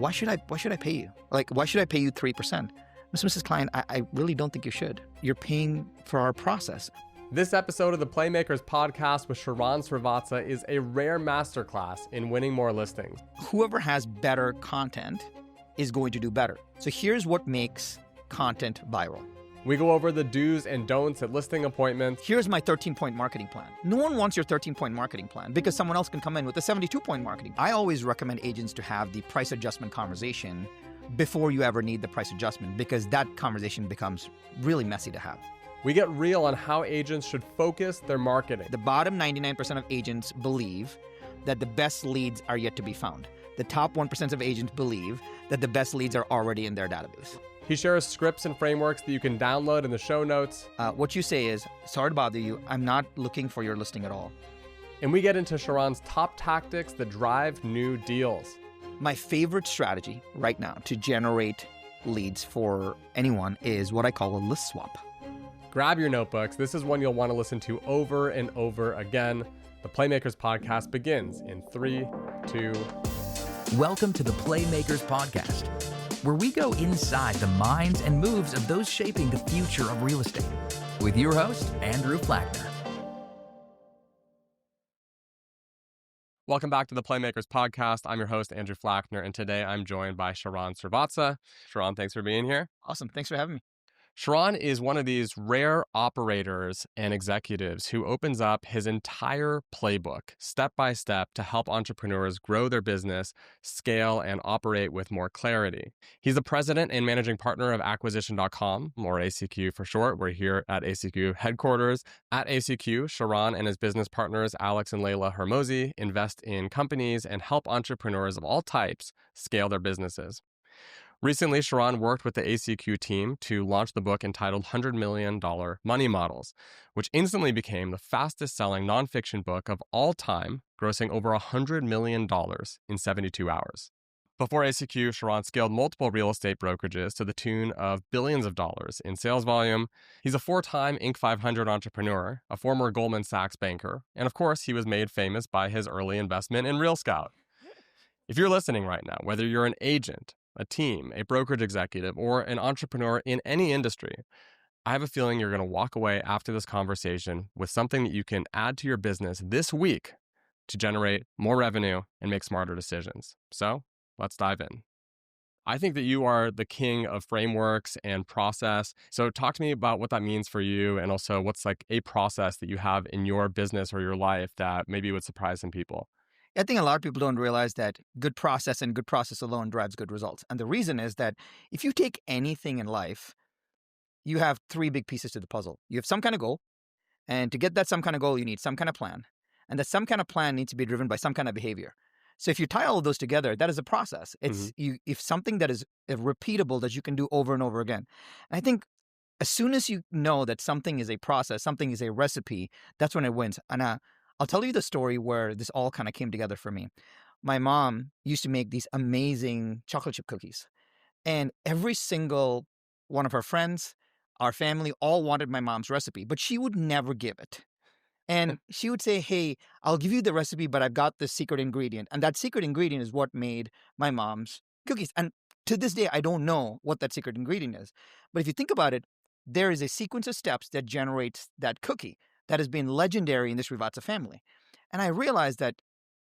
why should I pay you? Like, why should I pay you 3%? Mr. and Mrs. Client, I really don't think you should. You're paying for our process. This episode of the Playmakers Podcast with Sharran Srivatsaa is a rare masterclass in winning more listings. Whoever has better content is going to do better. So here's what makes content viral. We go over the do's and don'ts at listing appointments. Here's my 13-point marketing plan. No one wants your 13-point marketing plan because someone else can come in with a 72-point marketing. I always recommend agents to have the price adjustment conversation before you ever need the price adjustment, because that conversation becomes really messy to have. We get real on how agents should focus their marketing. The bottom 99% of agents believe that the best leads are yet to be found. The top 1% of agents believe that the best leads are already in their database. He shares scripts and frameworks that you can download in the show notes. What you say is, sorry to bother you, I'm not looking for your listing at all. And we get into Sharran's top tactics that drive new deals. My favorite strategy right now to generate leads for anyone is what I call a list swap. Grab your notebooks. This is one you'll want to listen to over and over again. The Playmakers Podcast begins in 3, 2. Welcome to the Playmakers Podcast, where we go inside the minds and moves of those shaping the future of real estate, with your host, Andrew Flachner. Welcome back to the Playmakers Podcast. I'm your host, Andrew Flachner, and today I'm joined by Sharran Srivatsaa. Sharran, thanks for being here. Awesome. Thanks for having me. Sharran is one of these rare operators and executives who opens up his entire playbook step by step to help entrepreneurs grow their business, scale, and operate with more clarity. He's the president and managing partner of acquisition.com, or ACQ for short. We're here at ACQ headquarters. At ACQ, Sharran and his business partners, Alex and Leila Hormozi, invest in companies and help entrepreneurs of all types scale their businesses. Recently, Sharran worked with the ACQ team to launch the book entitled $100 Million Money Models, which instantly became the fastest-selling nonfiction book of all time, grossing over $100 million in 72 hours. Before ACQ, Sharran scaled multiple real estate brokerages to the tune of billions of dollars in sales volume. He's a 4-time Inc. 500 entrepreneur, a former Goldman Sachs banker, and of course, he was made famous by his early investment in RealScout. If you're listening right now, whether you're an agent, a team, a brokerage executive, or an entrepreneur in any industry, I have a feeling you're going to walk away after this conversation with something that you can add to your business this week to generate more revenue and make smarter decisions. So let's dive in. I think that you are the king of frameworks and process. So talk to me about what that means for you, and also what's like a process that you have in your business or your life that maybe would surprise some people. I think a lot of people don't realize that good process and good process alone drives good results. And the reason is that if you take anything in life, you have 3 big pieces to the puzzle. You have some kind of goal, and to get that some kind of goal, you need some kind of plan. And that some kind of plan needs to be driven by some kind of behavior. So if you tie all of those together, that is a process. It's if something that is repeatable that you can do over and over again. And I think as soon as you know that something is a process, something is a recipe, that's when it wins. And I'll tell you the story where this all kind of came together for me. My mom used to make these amazing chocolate chip cookies. And every single one of her friends, our family, all wanted my mom's recipe, but she would never give it. And she would say, hey, I'll give you the recipe, but I've got the secret ingredient. And that secret ingredient is what made my mom's cookies. And to this day, I don't know what that secret ingredient is. But if you think about it, there is a sequence of steps that generates that cookie that has been legendary in the Srivatsaa family. And I realized that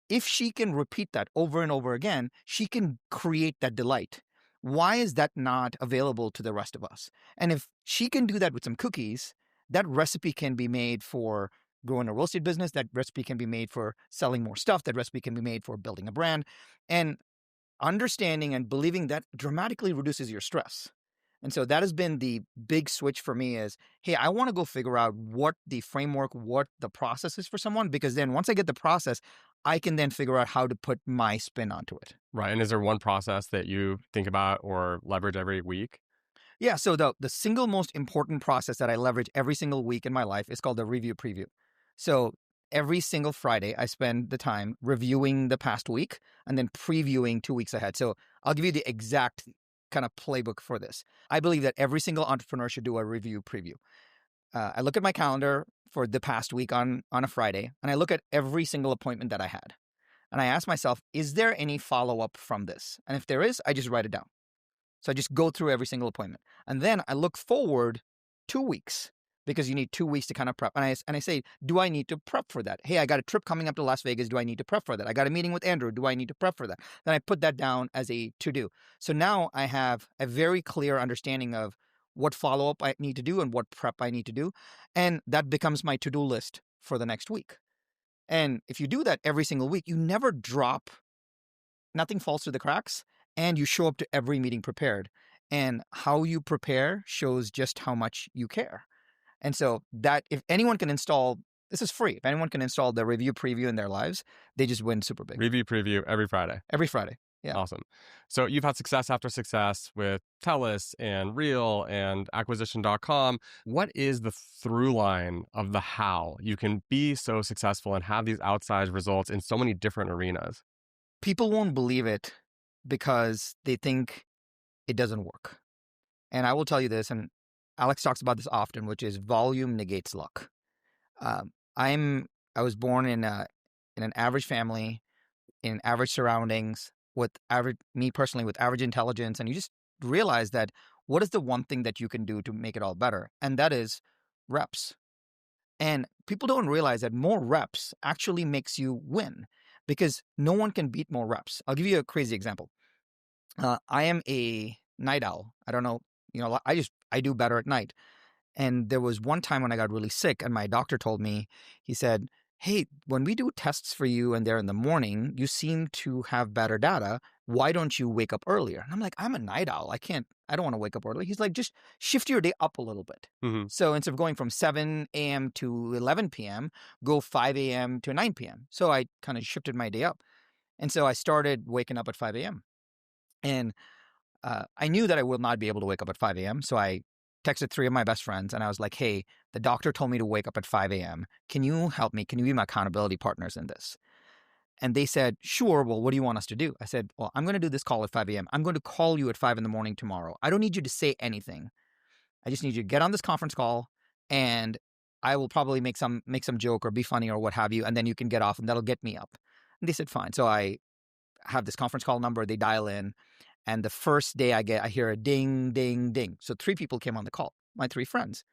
if she can repeat that over and over again, she can create that delight. Why is that not available to the rest of us? And if she can do that with some cookies, that recipe can be made for growing a real estate business. That recipe can be made for selling more stuff. That recipe can be made for building a brand. And understanding and believing that dramatically reduces your stress. And so that has been the big switch for me is, hey, I want to go figure out what the framework, what the process is for someone, because then once I get the process, I can then figure out how to put my spin onto it. Right. And is there one process that you think about or leverage every week? Yeah. So the single most important process that I leverage every single week in my life is called the review preview. So every single Friday, I spend the time reviewing the past week and then previewing 2 weeks ahead. So I'll give you the exact kind of playbook for this. I believe that every single entrepreneur should do a review preview. I look at my calendar for the past week on a Friday, and I look at every single appointment that I had. and I ask myself, is there any follow-up from this? And if there is, I just write it down. So I just go through every single appointment. And then I look forward 2 weeks, because you need 2 weeks to kind of prep. And I say, do I need to prep for that? Hey, I got a trip coming up to Las Vegas. Do I need to prep for that? I got a meeting with Andrew. Do I need to prep for that? Then I put that down as a to-do. So now I have a very clear understanding of what follow-up I need to do and what prep I need to do. And that becomes my to-do list for the next week. And if you do that every single week, you never drop, nothing falls through the cracks, and you show up to every meeting prepared. And how you prepare shows just how much you care. And so that, if anyone can install, this is free. If anyone can install the review preview in their lives, they just win super big. Review preview every Friday. Every Friday. Yeah. Awesome. So you've had success after success with Teles and Real and acquisition.com. What is the through line of the how you can be so successful and have these outsized results in so many different arenas? People won't believe it because they think it doesn't work. And I will tell you this, and Alex talks about this often, which is volume negates luck. I was born in an average family, in average surroundings, with me personally, with average intelligence. And you just realize that what is the one thing that you can do to make it all better? And that is reps. And people don't realize that more reps actually makes you win, because no one can beat more reps. I'll give you a crazy example. I am a night owl. I don't know, I do better at night. And there was one time when I got really sick, and my doctor told me, he said, hey, when we do tests for you and they're in the morning, you seem to have better data. Why don't you wake up earlier? And I'm like, I'm a night owl. I don't want to wake up early. He's like, just shift your day up a little bit. Mm-hmm. So instead of going from 7 a.m. to 11 p.m., go 5 a.m. to 9 p.m. So I kind of shifted my day up. And so I started waking up at 5 a.m. And I knew that I would not be able to wake up at 5 a.m. So I texted 3 of my best friends, and I was like, hey, the doctor told me to wake up at 5 a.m. Can you help me? Can you be my accountability partners in this? And they said, sure. Well, what do you want us to do? I said, well, I'm going to do this call at 5 a.m. I'm going to call you at 5 in the morning tomorrow. I don't need you to say anything. I just need you to get on this conference call, and I will probably make some joke or be funny or what have you, and then you can get off, and that'll get me up. And they said, fine. So I have this conference call number. They dial in. And the first day I hear a ding, ding, ding. So 3 people came on the call, my 3 friends.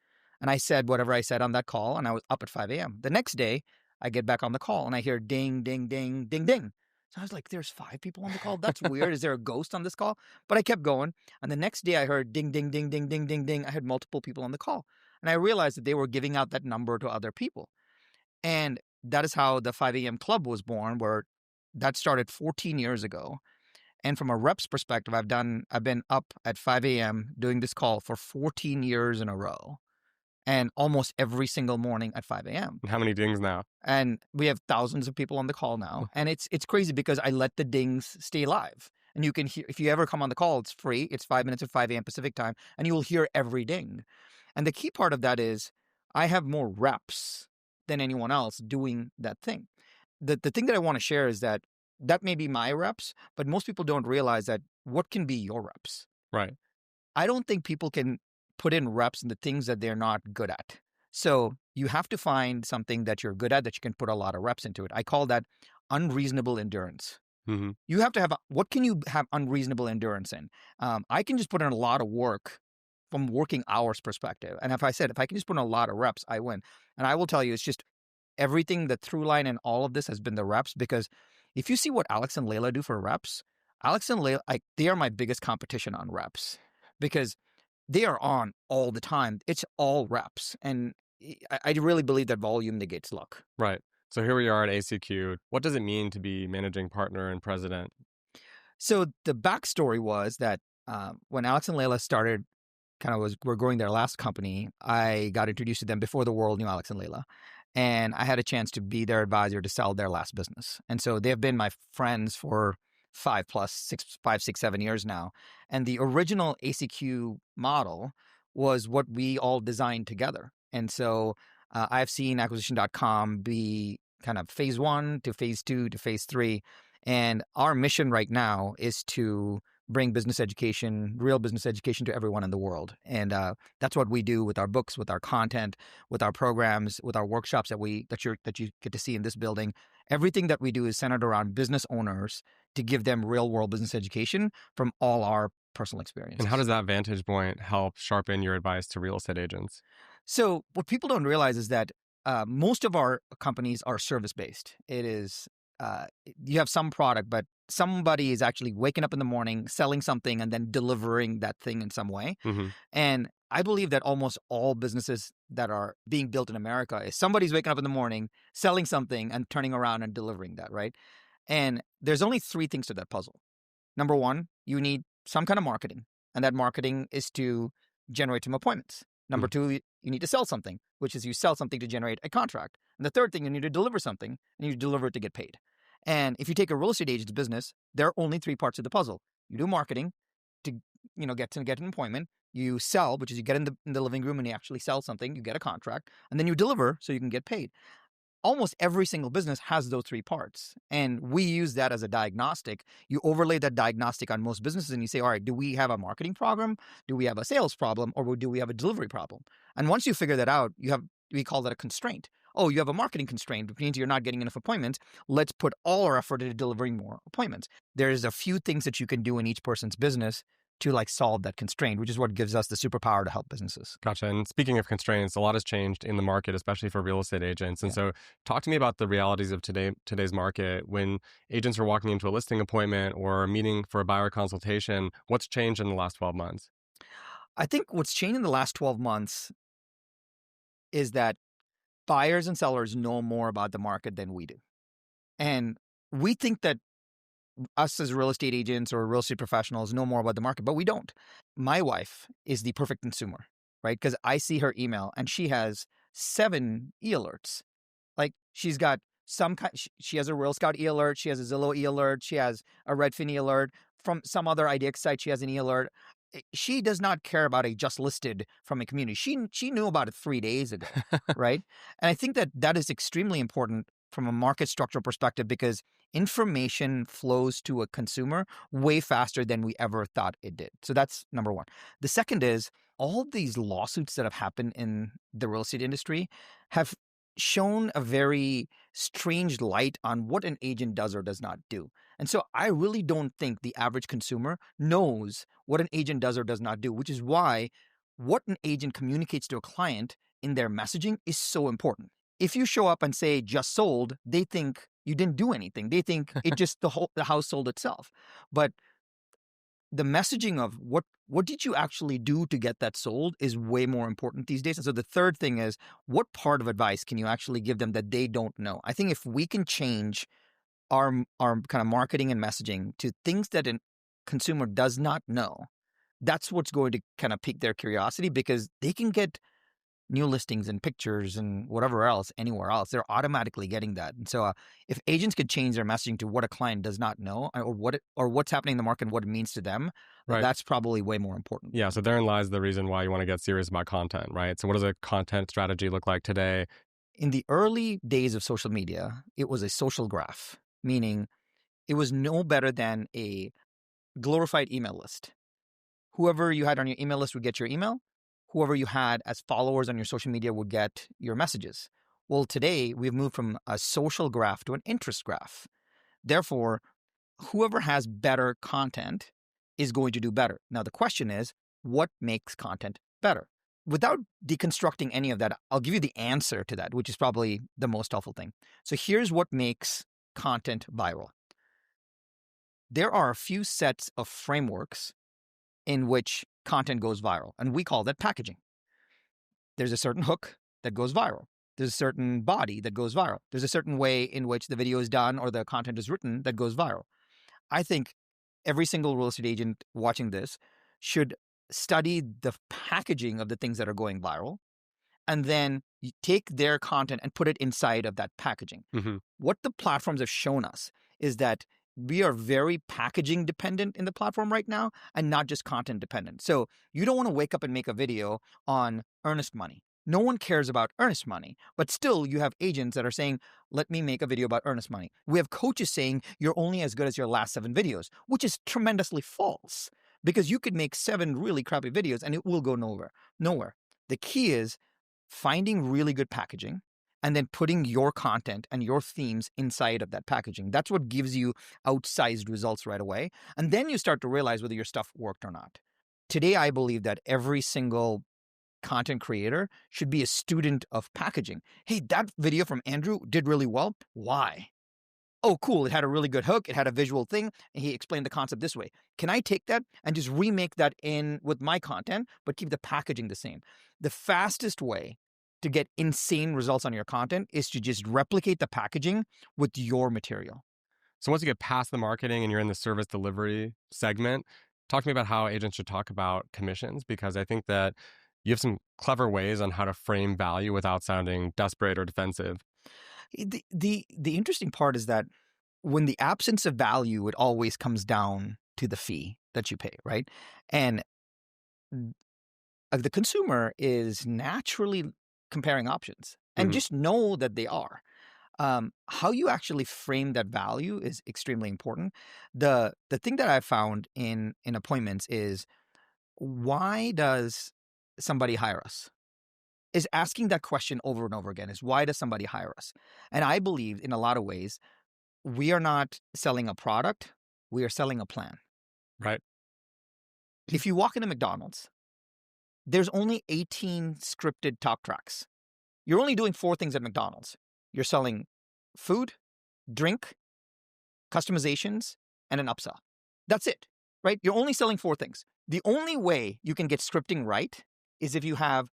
And I said whatever I said on that call, and I was up at 5 a.m. The next day, I get back on the call, and I hear ding, ding, ding, ding, ding. So I was like, there's 5 people on the call? That's weird. Is there a ghost on this call? But I kept going. And the next day, I heard ding, ding, ding, ding, ding, ding, ding. I had multiple people on the call. And I realized that they were giving out that number to other people. And that is how the 5 a.m. club was born, where that started 14 years ago. And from a reps perspective, I've been up at 5 a.m. doing this call for 14 years in a row, and almost every single morning at 5 a.m. How many dings now? And we have thousands of people on the call now. And it's crazy because I let the dings stay live. And you can hear, if you ever come on the call, it's free. It's 5 minutes at 5 a.m. Pacific time, and you will hear every ding. And the key part of that is I have more reps than anyone else doing that thing. The thing that I want to share is that may be my reps, but most people don't realize that what can be your reps. Right. I don't think people can put in reps in the things that they're not good at. So you have to find something that you're good at that you can put a lot of reps into it. I call that unreasonable endurance. Mm-hmm. You have to have, what can you have unreasonable endurance in? I can just put in a lot of work from working hours perspective. And if I can just put in a lot of reps, I win. And I will tell you, it's just everything, the through line in all of this has been the reps, because if you see what Alex and Leila do for reps, Alex and Leila, they are my biggest competition on reps, because they are on all the time. It's all reps. And I really believe that volume negates luck. Right. So here we are at ACQ. What does it mean to be managing partner and president? So the backstory was that when Alex and Leila started, were growing their last company, I got introduced to them before the world knew Alex and Leila. And I had a chance to be their advisor to sell their last business. And so they have been my friends for 5, 6, 7 years now. And the original ACQ model was what we all designed together. And so I've seen acquisition.com be kind of phase 1 to phase 2 to phase 3. And our mission right now is to bring business education, real business education, to everyone in the world. And that's what we do with our books, with our content, with our programs, with our workshops that you get to see in this building, Everything that we do is centered around business owners to give them real-world business education from all our personal experience. And how does that vantage point help sharpen your advice to real estate agents? So what people don't realize is that most of our companies are service-based. It is, you have some product, but somebody is actually waking up in the morning, selling something, and then delivering that thing in some way. Mm-hmm. And I believe that almost all businesses that are being built in America is somebody's waking up in the morning, selling something, and turning around and delivering that, right? And there's only three things to that puzzle. Number one, you need some kind of marketing, and that marketing is to generate some appointments. Number two, you need to sell something, which is you sell something to generate a contract. And the third thing, you need to deliver something, and you deliver it to get paid. And if you take a real estate agent's business, there are only three parts of the puzzle. You do marketing to, get an appointment. You sell, which is you get in the living room and you actually sell something. You get a contract, and then you deliver so you can get paid. Almost every single business has those three parts. And we use that as a diagnostic. You overlay that diagnostic on most businesses and you say, all right, do we have a marketing problem? Do we have a sales problem? Or do we have a delivery problem? And once you figure that out, we call that a constraint. Oh, you have a marketing constraint, which means you're not getting enough appointments. Let's put all our effort into delivering more appointments. There's a few things that you can do in each person's business to solve that constraint, which is what gives us the superpower to help businesses. Gotcha. And speaking of constraints, a lot has changed in the market, especially for real estate agents. And so talk to me about the realities of today's market. When agents are walking into a listing appointment or a meeting for a buyer consultation, what's changed in the last 12 months? I think what's changed in the last 12 months is that buyers and sellers know more about the market than we do. And we think that us as real estate agents or real estate professionals know more about the market, but we don't. My wife is the perfect consumer, right? Because I see her email and she has 7 e-alerts. She's got she has a RealScout e-alert, she has a Zillow e-alert, she has a Redfin e-alert. From some other IDX site, she has an e-alert. She does not care about a just listed from a community. She knew about it 3 days ago, right? And I think that is extremely important from a market structural perspective because information flows to a consumer way faster than we ever thought it did. So that's number one. The second is all of these lawsuits that have happened in the real estate industry have shown a very strange light on what an agent does or does not do. And so I really don't think the average consumer knows what an agent does or does not do, which is why what an agent communicates to a client in their messaging is so important. If you show up and say just sold, they think you didn't do anything. They think it just the house sold itself. But the messaging of what did you actually do to get that sold is way more important these days. And so the third thing is, what part of advice can you actually give them that they don't know? I think if we can change our kind of marketing and messaging to things that a consumer does not know, that's what's going to kind of pique their curiosity because they can get new listings and pictures and whatever else anywhere else. They're automatically getting that. And so if agents could change their messaging to what a client does not know or what's happening in the market and what it means to them, right, that's probably way more important. Yeah, so therein lies the reason why you want to get serious about content, right? So what does a content strategy look like today? In the early days of social media, it was a social graph, meaning it was no better than a glorified email list. Whoever you had on your email list would get your email. Whoever you had as followers on your social media would get your messages. Well, today we've moved from a social graph to an interest graph. Therefore, whoever has better content is going to do better. Now, the question is, what makes content better? Without deconstructing any of that, I'll give you the answer to that, which is probably the most helpful thing. So here's what makes content viral. There are a few sets of frameworks in which content goes viral, and we call that packaging. There's a certain hook that goes viral. There's a certain body that goes viral. There's a certain way in which the video is done or the content is written that goes viral. I think every single real estate agent watching this should study the packaging of the things that are going viral, and then you take their content and put it inside of that packaging. Mm-hmm. What the platforms have shown us is that we are very packaging dependent in the platform right now and not just content dependent. So you don't want to wake up and make a video on earnest money. No one cares about earnest money, but still you have agents that are saying, let me make a video about earnest money. We have coaches saying you're only as good as your last 7 videos, which is tremendously false because you could make 7 really crappy videos and it will go nowhere. The key is finding really good packaging and then putting your content and your themes inside of that packaging. That's what gives you outsized results right away. And then you start to realize whether your stuff worked or not. Today, I believe that every single content creator should be a student of packaging. Hey, that video from Andrew did really well. Why? Oh, cool. It had a really good hook. It had a visual thing. And he explained the concept this way. Can I take that and just remake that in with my content, but keep the packaging the same? The fastest way to get insane results on your content is to just replicate the packaging with your material. So once you get past the marketing and you're in the service delivery segment, talk to me about how agents should talk about commissions, because I think that you have some clever ways on how to frame value without sounding desperate or defensive. The interesting part is that when the absence of value, it always comes down to the fee that you pay, right? And the consumer is naturally comparing options, and just know that they are. How you actually frame that value is extremely important. The thing that I've found in appointments is, why does somebody hire us? Is asking that question over and over again, is why does somebody hire us? And I believe in a lot of ways, we are not selling a product, we are selling a plan. Right. If you walk into McDonald's, there's only 18 scripted talk tracks. You're only doing 4 things at McDonald's. You're selling food, drink, customizations, and an upsell. That's it, right? You're only selling 4 things. The only way you can get scripting right is if you have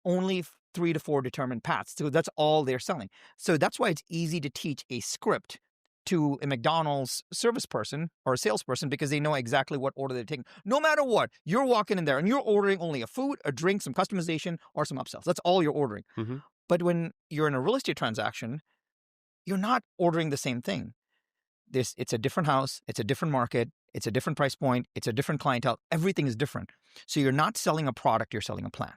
only 3 to 4 determined paths. So that's all they're selling. So that's why it's easy to teach a script to a McDonald's service person or a salesperson, because they know exactly what order they're taking. No matter what, you're walking in there and you're ordering only a food, a drink, some customization, or some upsells. That's all you're ordering. But when you're in a real estate transaction, you're not ordering the same thing. It's a different house, it's a different market, it's a different price point, it's a different clientele. Everything is different. So you're not selling a product, you're selling a plan.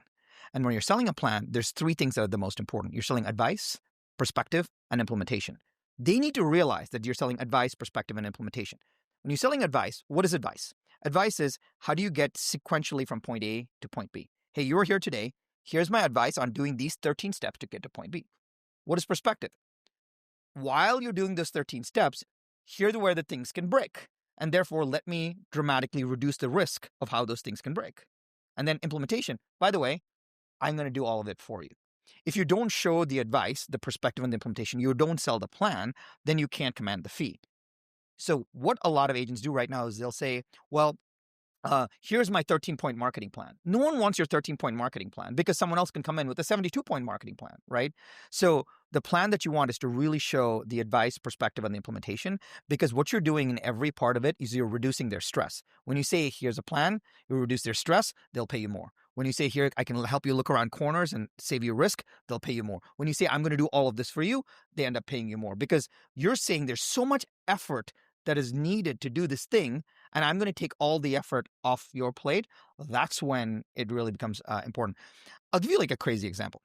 And when you're selling a plan, there's 3 things that are the most important. You're selling advice, perspective, and implementation. They need to realize that you're selling advice, perspective, and implementation. When you're selling advice, what is advice? Advice is, how do you get sequentially from point A to point B? Hey, you're here today. Here's my advice on doing these 13 steps to get to point B. What is perspective? While you're doing those 13 steps, here's where the things can break. And therefore, let me dramatically reduce the risk of how those things can break. And then implementation. By the way, I'm going to do all of it for you. If you don't show the advice, the perspective, and the implementation, you don't sell the plan, then you can't command the fee. So what a lot of agents do right now is they'll say, well, here's my 13-point marketing plan. No one wants your 13-point marketing plan, because someone else can come in with a 72-point marketing plan, right? So the plan that you want is to really show the advice, perspective, and the implementation, because what you're doing in every part of it is you're reducing their stress. When you say, here's a plan, you reduce their stress, they'll pay you more. When you say, here, I can help you look around corners and save you risk, they'll pay you more. When you say, I'm going to do all of this for you, they end up paying you more, because you're saying there's so much effort that is needed to do this thing, and I'm going to take all the effort off your plate. That's when it really becomes important. I'll give you like a crazy example.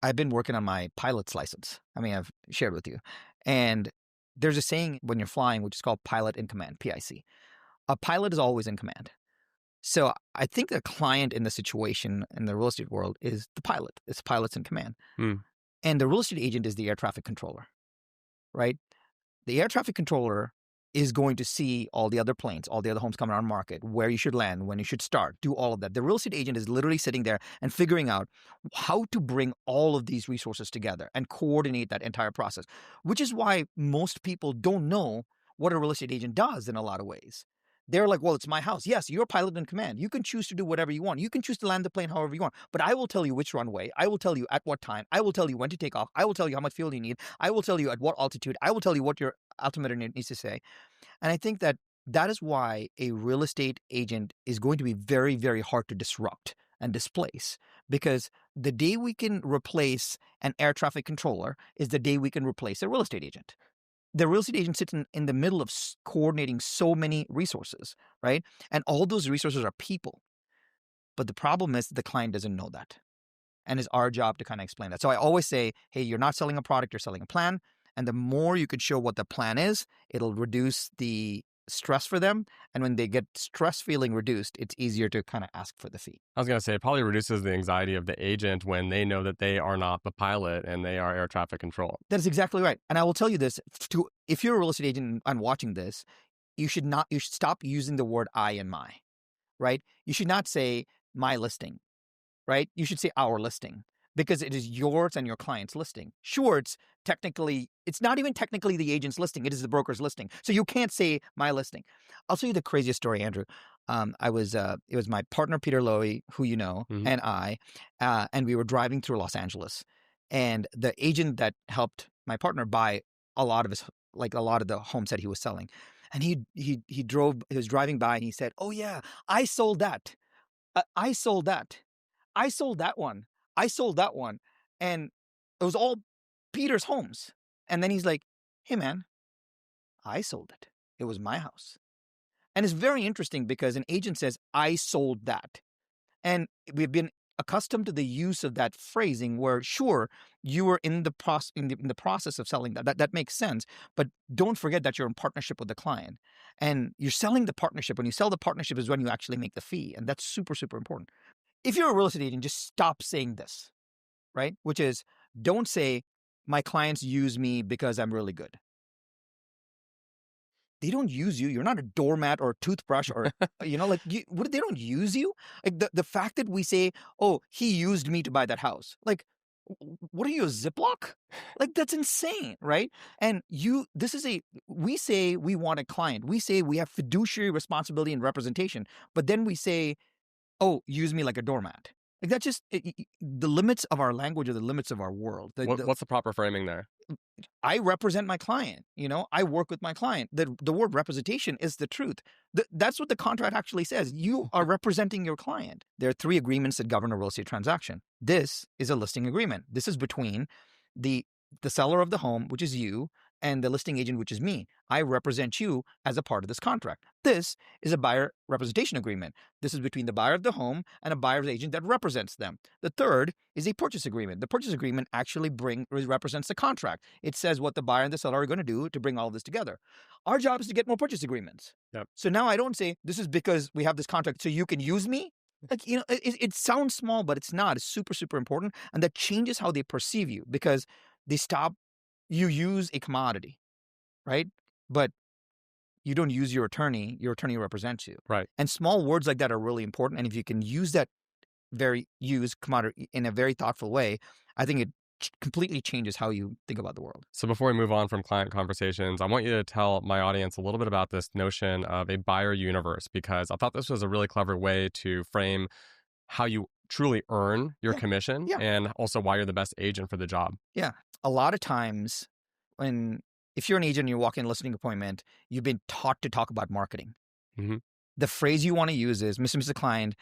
I've been working on my pilot's license. I've shared with you. And there's a saying when you're flying, which is called pilot in command, PIC. A pilot is always in command. So I think the client in the situation in the real estate world is the pilot. It's pilots in command. And the real estate agent is the air traffic controller, right? The air traffic controller is going to see all the other planes, all the other homes coming on market, where you should land, when you should start, do all of that. The real estate agent is literally sitting there and figuring out how to bring all of these resources together and coordinate that entire process, which is why most people don't know what a real estate agent does in a lot of ways. They're like, well, it's my house. Yes, you're pilot in command. You can choose to do whatever you want. You can choose to land the plane however you want. But I will tell you which runway. I will tell you at what time. I will tell you when to take off. I will tell you how much fuel you need. I will tell you at what altitude. I will tell you what your altimeter needs to say. And I think that is why a real estate agent is going to be very, very hard to disrupt and displace. Because the day we can replace an air traffic controller is the day we can replace a real estate agent. The real estate agent sits in the middle of coordinating so many resources, right? And all those resources are people. But the problem is the client doesn't know that. And it's our job to kind of explain that. So I always say, hey, you're not selling a product, you're selling a plan. And the more you could show what the plan is, it'll reduce the stress for them. And when they get stress feeling reduced, it's easier to kind of ask for the fee. I was going to say, it probably reduces the anxiety of the agent when they know that they are not the pilot and they are air traffic control. That is exactly right. And I will tell you this, if you're a real estate agent and watching this, you should stop using the word I and my, right? You should not say my listing, right? You should say our listing, because it is yours and your client's listing. Sure, it's not even technically the agent's listing. It is the broker's listing. So you can't say my listing. I'll tell you the craziest story, Andrew. It was my partner, Peter Lowy, who you know, and I, and we were driving through Los Angeles. And the agent that helped my partner buy a lot of the homes that he was selling. And he was driving by and he said, "Oh yeah, I sold that. I sold that. I sold that one. I sold that one." And it was all Peter's homes. And then he's like, "Hey man, I sold it. It was my house." And it's very interesting because an agent says, "I sold that." And we've been accustomed to the use of that phrasing where, sure, you were in the process of selling that. That makes sense. But don't forget that you're in partnership with the client. And you're selling the partnership. When you sell the partnership is when you actually make the fee. And that's super, super important. If you're a real estate agent, just stop saying this, right? Which is, don't say, my clients use me because I'm really good. They don't use you. You're not a doormat or a toothbrush or, they don't use you. Like the fact that we say, "Oh, he used me to buy that house." Like, what are you, a Ziploc? Like, that's insane, right? And we say we want a client. We say we have fiduciary responsibility and representation. But then we say, "Oh, use me like a doormat." Like, that's just the limits of our language are the limits of our world. What's the proper framing there? I represent my client. I work with my client. The word representation is the truth. That's what the contract actually says. You are representing your client. There are 3 agreements that govern a real estate transaction. This is a listing agreement. This is between the seller of the home, which is you, and the listing agent, which is me. I represent you as a part of this contract. This is a buyer representation agreement. This is between the buyer of the home and a buyer's agent that represents them. The third is a purchase agreement. The purchase agreement actually represents the contract. It says what the buyer and the seller are going to do to bring all of this together. Our job is to get more purchase agreements. Yep. So now I don't say, this is because we have this contract so you can use me. Like, it sounds small, but it's not. It's super, super important. And that changes how they perceive you, because you use a commodity, right? But you don't use your attorney represents you. Right. And small words like that are really important. And if you can use commodity in a very thoughtful way, I think it completely changes how you think about the world. So before we move on from client conversations, I want you to tell my audience a little bit about this notion of a buyer universe, because I thought this was a really clever way to frame how you truly earn your commission and also why you're the best agent for the job. Yeah. A lot of times if you're an agent and you walk in a listing appointment, you've been taught to talk about marketing. Mm-hmm. The phrase you want to use is, Mr. Client,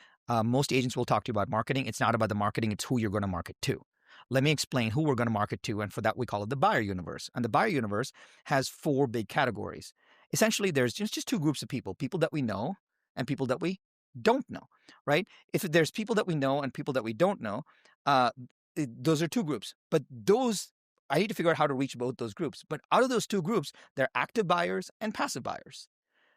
most agents will talk to you about marketing. It's not about the marketing. It's who you're going to market to. Let me explain who we're going to market to. And for that, we call it the buyer universe. And the buyer universe has 4 big categories. Essentially, there's just 2 groups of people that we know and people that we don't know, right? If there's people that we know and people that we don't know, those are 2 groups. But I need to figure out how to reach both those groups. But out of those 2 groups, they're active buyers and passive buyers.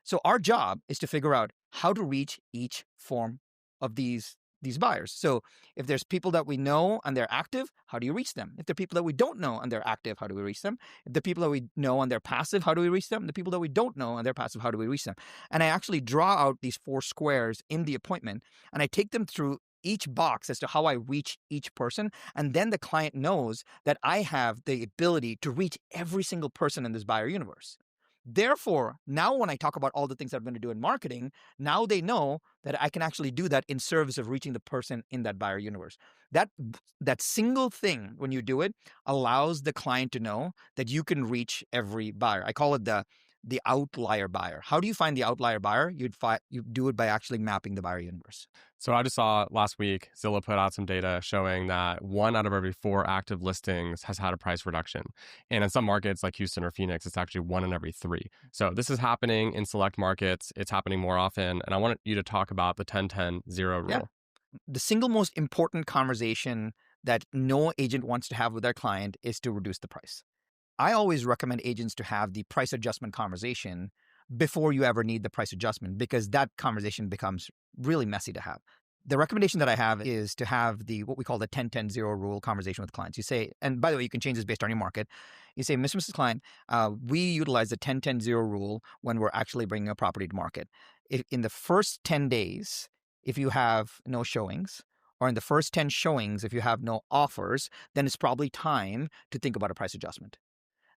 So our job is to figure out how to reach each form of these buyers. So if there's people that we know and they're active, how do you reach them? If there are people that we don't know and they're active, how do we reach them? If the people that we know and they're passive, how do we reach them? The people that we don't know and they're passive, how do we reach them? And I actually draw out these 4 squares in the appointment, and I take them through each box as to how I reach each person. And then the client knows that I have the ability to reach every single person in this buyer universe. Therefore, now when I talk about all the things I'm going to do in marketing, now they know that I can actually do that in service of reaching the person in that buyer universe. That single thing, when you do it, allows the client to know that you can reach every buyer. I call it the outlier buyer. How do you find the outlier buyer? You do it by actually mapping the buyer universe. So I just saw last week, Zillow put out some data showing that 1 out of every 4 active listings has had a price reduction. And in some markets like Houston or Phoenix, it's actually 1 in every 3. So this is happening in select markets. It's happening more often. And I wanted you to talk about the 10-10-0 rule. Yeah. The single most important conversation that no agent wants to have with their client is to reduce the price. I always recommend agents to have the price adjustment conversation before you ever need the price adjustment, because that conversation becomes really messy to have. The recommendation that I have is to have what we call the 10-10-0 rule conversation with clients. You say, and by the way, you can change this based on your market. You say, Mr. and Mrs. Client, we utilize the 10-10-0 rule when we're actually bringing a property to market. In the first 10 days, if you have no showings, or in the first 10 showings, if you have no offers, then it's probably time to think about a price adjustment.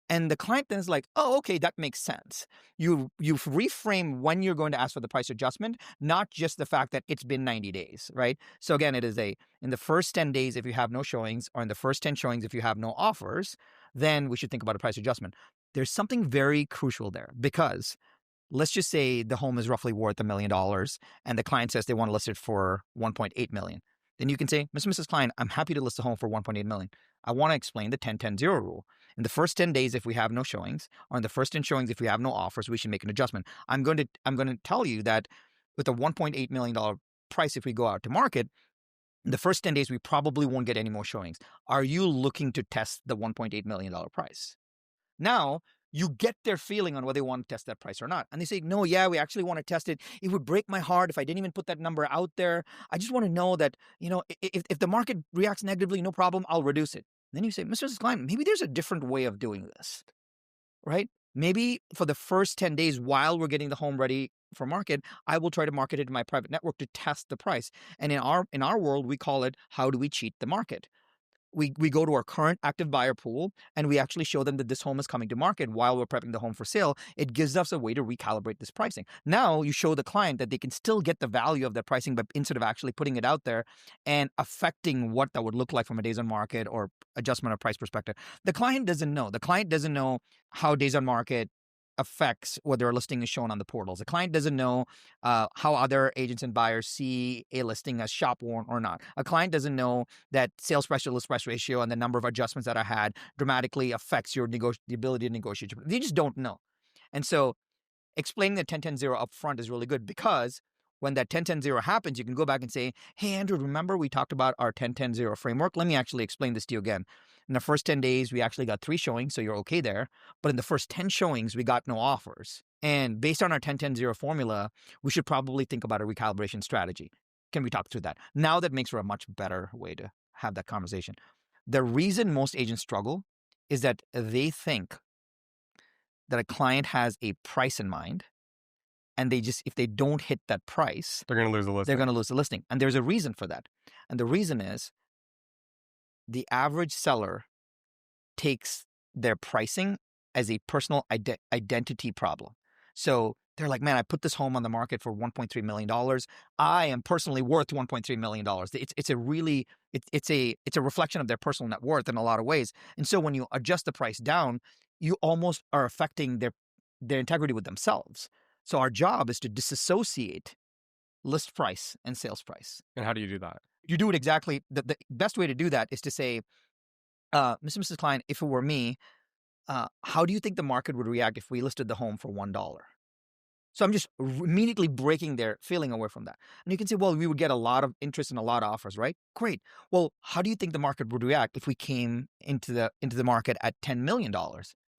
And the client then is like, oh, okay, that makes sense. You reframe when you're going to ask for the price adjustment, not just the fact that it's been 90 days, right? So again, it is in the first 10 days, if you have no showings, or in the first 10 showings, if you have no offers, then we should think about a price adjustment. There's something very crucial there, because let's just say the home is roughly worth $1 million and the client says they want to list it for $1.8 million. Then you can say, Mr. and Mrs. Client, I'm happy to list the home for $1.8 million. I want to explain the 10-10-0 rule. In the first 10 days, if we have no showings, or in the first 10 showings, if we have no offers, we should make an adjustment. I'm going to tell you that with a $1.8 million price, if we go out to market, in the first 10 days, we probably won't get any more showings. Are you looking to test the $1.8 million price? Now, you get their feeling on whether they want to test that price or not. And they say, no, yeah, we actually want to test it. It would break my heart if I didn't even put that number out there. I just want to know that, if the market reacts negatively, no problem, I'll reduce it. Then you say, Mr. and Mrs. Client, maybe there's a different way of doing this, right? Maybe for the first 10 days while we're getting the home ready for market, I will try to market it in my private network to test the price. And in our world, we call it, how do we cheat the market? We go to our current active buyer pool and we actually show them that this home is coming to market while we're prepping the home for sale. It gives us a way to recalibrate this pricing. Now you show the client that they can still get the value of that pricing, but instead of actually putting it out there and affecting what that would look like from a days on market or adjustment of price perspective. The client doesn't know. The client doesn't know how days on market affects whether a listing is shown on the portals. The client doesn't know how other agents and buyers see a listing as shop worn or not. A client doesn't know that sales price to list price ratio and the number of adjustments that I had dramatically affects your the ability to negotiate. They just don't know. And so explaining the 10-10-0 up front is really good, because when that 10-10-0 happens, you can go back and say, hey, Andrew, remember we talked about our 10-10-0 framework? Let me actually explain this to you again. In the first 10 days, we actually got 3 showings, so you're okay there. But in the first 10 showings, we got no offers. And based on our 10-10-0 formula, we should probably think about a recalibration strategy. Can we talk through that? Now that makes for a much better way to have that conversation. The reason most agents struggle is that they think that a client has a price in mind, and if they don't hit that price, they're going to lose the listing. They're going to lose the listing. And there's a reason for that. And the reason is the average seller takes their pricing as a personal identity problem. So they're like, man, I put this home on the market for $1.3 million. I am personally worth $1.3 million. It's a reflection of their personal net worth in a lot of ways. And so when you adjust the price down, you almost are affecting their integrity with themselves. So our job is to disassociate list price and sales price. And how do you do that? You do it exactly. The best way to do that is to say, Mr. and Mrs. Client, if it were me, how do you think the market would react if we listed the home for $1? So I'm just immediately breaking their feeling away from that. And you can say, well, we would get a lot of interest and a lot of offers, right? Great. Well, how do you think the market would react if we came into the market at $10 million?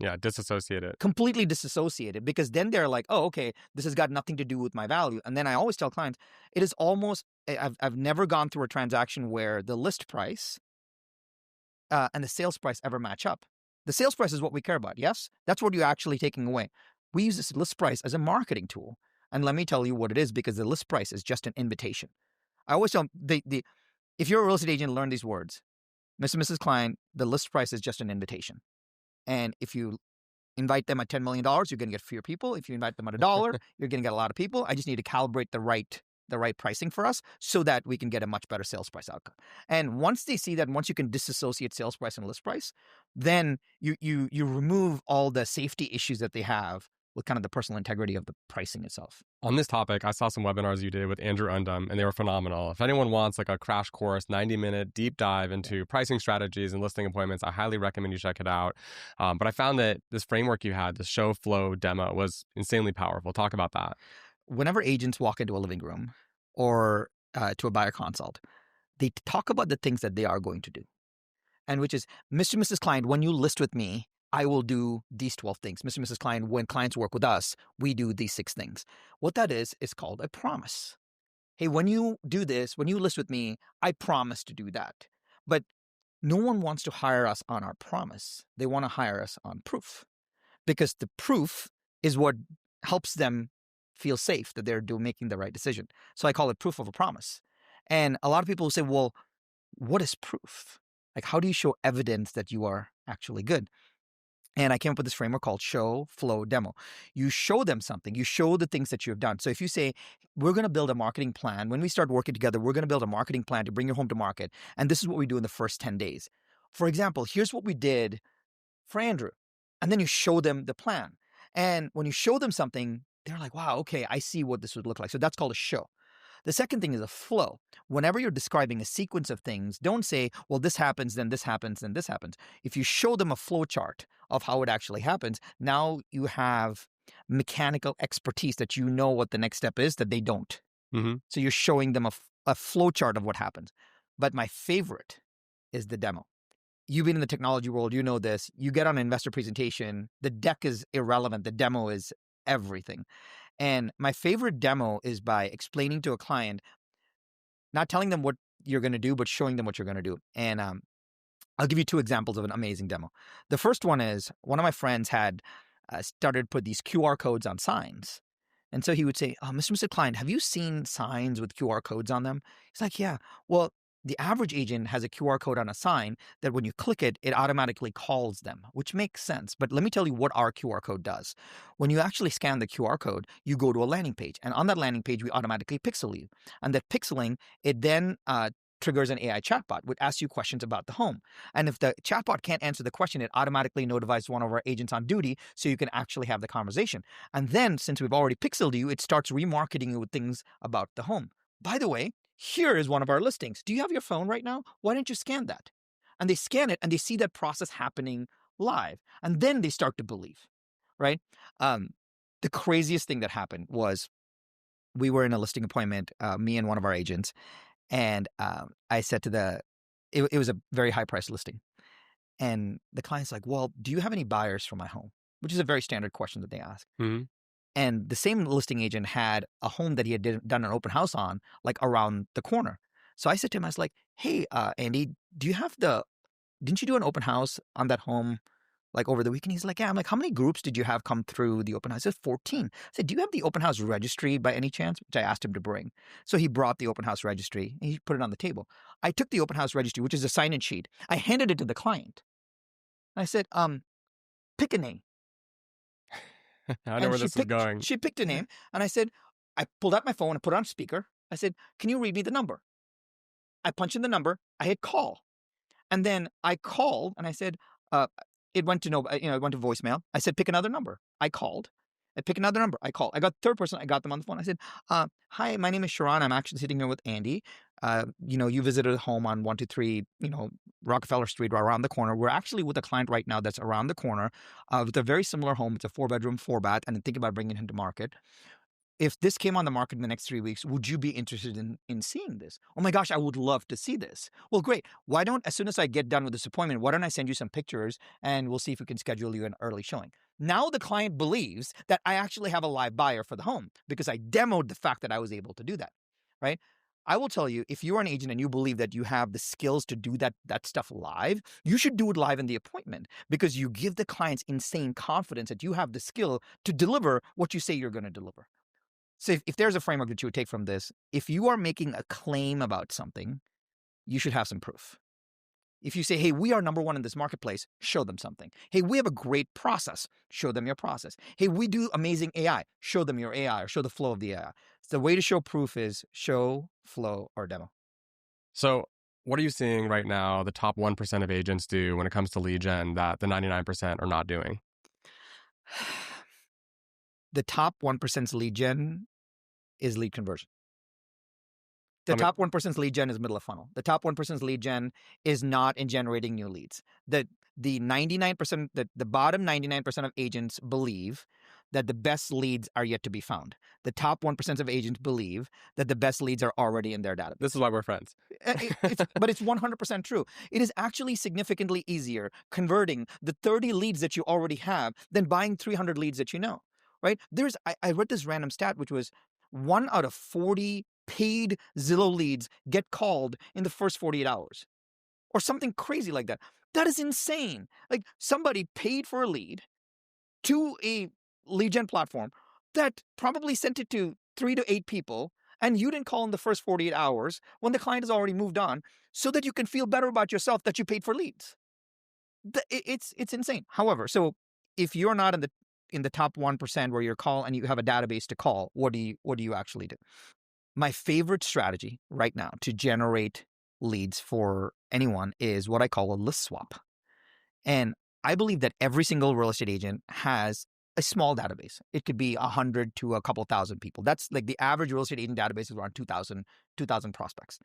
Yeah, disassociated. Completely disassociated, because then they're like, oh, okay, this has got nothing to do with my value. And then I always tell clients, it is almost, I've never gone through a transaction where the list price and the sales price ever match up. The sales price is what we care about, yes? That's what you're actually taking away. We use this list price as a marketing tool. And let me tell you what it is, because the list price is just an invitation. I always tell them, if you're a real estate agent, learn these words. Mr. and Mrs. Client, the list price is just an invitation. And if you invite them at $10 million, you're going to get fewer people. If you invite them at $1, you're going to get a lot of people. I just need to calibrate the right pricing for us so that we can get a much better sales price outcome. And once they see that, once you can disassociate sales price and list price, then you remove all the safety issues that they have with kind of the personal integrity of the pricing itself. On this topic, I saw some webinars you did with Andrew Undum, and they were phenomenal. If anyone wants like a crash course, 90-minute deep dive into pricing strategies and listing appointments, I highly recommend you check it out. But I found that this framework you had, the show flow demo, was insanely powerful. Talk about that. Whenever agents walk into a living room or to a buyer consult, they talk about the things that they are going to do. And which is, Mr. and Mrs. Client, when you list with me, I will do these 12 things. Mr. and Mrs. Client, when clients work with us, we do these 6 things. What that is called a promise. Hey, when you do this, when you list with me, I promise to do that. But no one wants to hire us on our promise. They want to hire us on proof, because the proof is what helps them feel safe that they're making the right decision. So I call it proof of a promise. And a lot of people will say, well, what is proof? Like, how do you show evidence that you are actually good? And I came up with this framework called show, flow, demo. You show them something. You show the things that you have done. So if you say, we're going to build a marketing plan. When we start working together, we're going to build a marketing plan to bring your home to market. And this is what we do in the first 10 days. For example, here's what we did for Andrew. And then you show them the plan. And when you show them something, they're like, wow, okay, I see what this would look like. So that's called a show. The second thing is a flow. Whenever you're describing a sequence of things, don't say, well, this happens, then this happens, then this happens. If you show them a flow chart of how it actually happens, now you have mechanical expertise that you know what the next step is that they don't. Mm-hmm. So you're showing them a flow chart of what happens. But my favorite is the demo. You've been in the technology world, you know this. You get on an investor presentation, the deck is irrelevant. The demo is everything. And my favorite demo is by explaining to a client, not telling them what you're going to do, but showing them what you're going to do. And I'll give you 2 examples of an amazing demo. The first one is one of my friends had started to put these QR codes on signs. And so he would say, Mr. Client, have you seen signs with QR codes on them? He's like, yeah. Well, the average agent has a QR code on a sign that when you click it, it automatically calls them, which makes sense. But let me tell you what our QR code does. When you actually scan the QR code, you go to a landing page. And on that landing page, we automatically pixel you. And that pixeling, it then triggers an AI chatbot, which asks you questions about the home. And if the chatbot can't answer the question, it automatically notifies one of our agents on duty so you can actually have the conversation. And then, since we've already pixeled you, it starts remarketing you with things about the home. By the way, here is one of our listings. Do you have your phone right now? Why don't you scan that? And they scan it and they see that process happening live. And then they start to believe, right? The craziest thing that happened was we were in a listing appointment, me and one of our agents. And I said to it was a very high price listing. And the client's like, well, do you have any buyers for my home? Which is a very standard question that they ask. Mm-hmm. And the same listing agent had a home that he had done an open house on, like around the corner. So I said to him, I was like, hey, Andy, didn't you do an open house on that home like over the weekend? He's like, yeah. I'm like, how many groups did you have come through the open house? He said, 14. I said, do you have the open house registry by any chance? Which I asked him to bring. So he brought the open house registry and he put it on the table. I took the open house registry, which is a sign-in sheet. I handed it to the client. I said, pick a name. I know where this is going. She picked a name, and I said, I pulled out my phone and put it on speaker. I said, can you read me the number? I punched in the number. I hit call. And then I called, and I said, it went to voicemail. I said, pick another number. I called. I pick another number. I called. I got the third person. I got them on the phone. I said, hi, my name is Sharran. I'm actually sitting here with Andy. You visited a home on 123, Rockefeller Street, right around the corner. We're actually with a client right now that's around the corner with a very similar home. It's a 4-bedroom, 4-bath, and think about bringing him to market. If this came on the market in the next 3 weeks, would you be interested in seeing this? Oh my gosh, I would love to see this. Well, great. Why don't, as soon as I get done with this appointment, why don't I send you some pictures and we'll see if we can schedule you an early showing. Now the client believes that I actually have a live buyer for the home because I demoed the fact that I was able to do that, right? I will tell you, if you're an agent and you believe that you have the skills to do that stuff live, you should do it live in the appointment because you give the clients insane confidence that you have the skill to deliver what you say you're going to deliver. So if there's a framework that you would take from this, if you are making a claim about something, you should have some proof. If you say, hey, we are number one in this marketplace, show them something. Hey, we have a great process, show them your process. Hey, we do amazing AI, show them your AI or show the flow of the AI. So the way to show proof is show, flow, or demo. So what are you seeing right now the top 1% of agents do when it comes to lead gen that the 99% are not doing? The top 1%'s lead gen is lead conversion. The top 1%'s lead gen is middle of funnel. The top 1%'s lead gen is not in generating new leads. The 99%, the bottom 99% of agents believe that the best leads are yet to be found. The top 1% of agents believe that the best leads are already in their database. This is why we're friends. But it's 100% true. It is actually significantly easier converting the 30 leads that you already have than buying 300 leads that you know, right? I read this random stat, which was 1 out of 40 paid Zillow leads get called in the first 48 hours or something crazy like that. That is insane. Like, somebody paid for a lead to a lead gen platform that probably sent it to 3 to 8 people, and you didn't call in the first 48 hours when the client has already moved on, so that you can feel better about yourself that you paid for leads. It's insane. However, so if you're not in the top 1% where you're call and you have a database to call, what do you actually do? My favorite strategy right now to generate leads for anyone is what I call a list swap. And I believe that every single real estate agent has a small database. It could be 100 to a couple thousand people. That's like the average real estate agent database is around 2,000 prospects.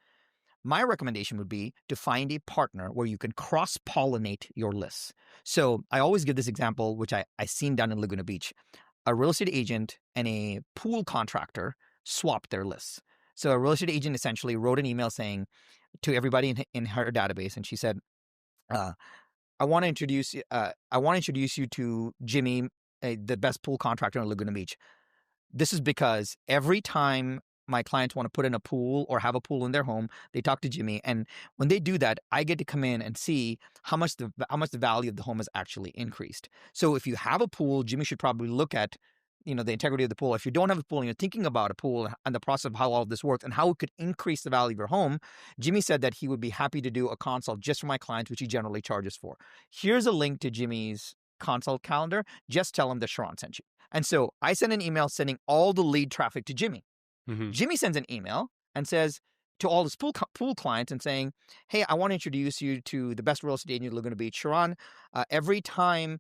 My recommendation would be to find a partner where you can cross-pollinate your lists. So I always give this example, which I seen done in Laguna Beach. A real estate agent and a pool contractor swapped their lists. So a real estate agent essentially wrote an email saying to everybody in her database, and she said, I want to introduce you to Jimmy, the best pool contractor in Laguna Beach. This is because every time my clients want to put in a pool or have a pool in their home, they talk to Jimmy, and when they do that, I get to come in and see how much the value of the home has actually increased. So if you have a pool, Jimmy should probably look at the integrity of the pool. If you don't have a pool and you're thinking about a pool and the process of how all of this works and how it could increase the value of your home, Jimmy said that he would be happy to do a consult just for my clients, which he generally charges for. Here's a link to Jimmy's consult calendar. Just tell him that Sharran sent you. And so I send an email sending all the lead traffic to Jimmy. Mm-hmm. Jimmy sends an email and says to all his pool clients and saying, hey, I want to introduce you to the best real estate agent in Laguna Beach, Sharran. Every time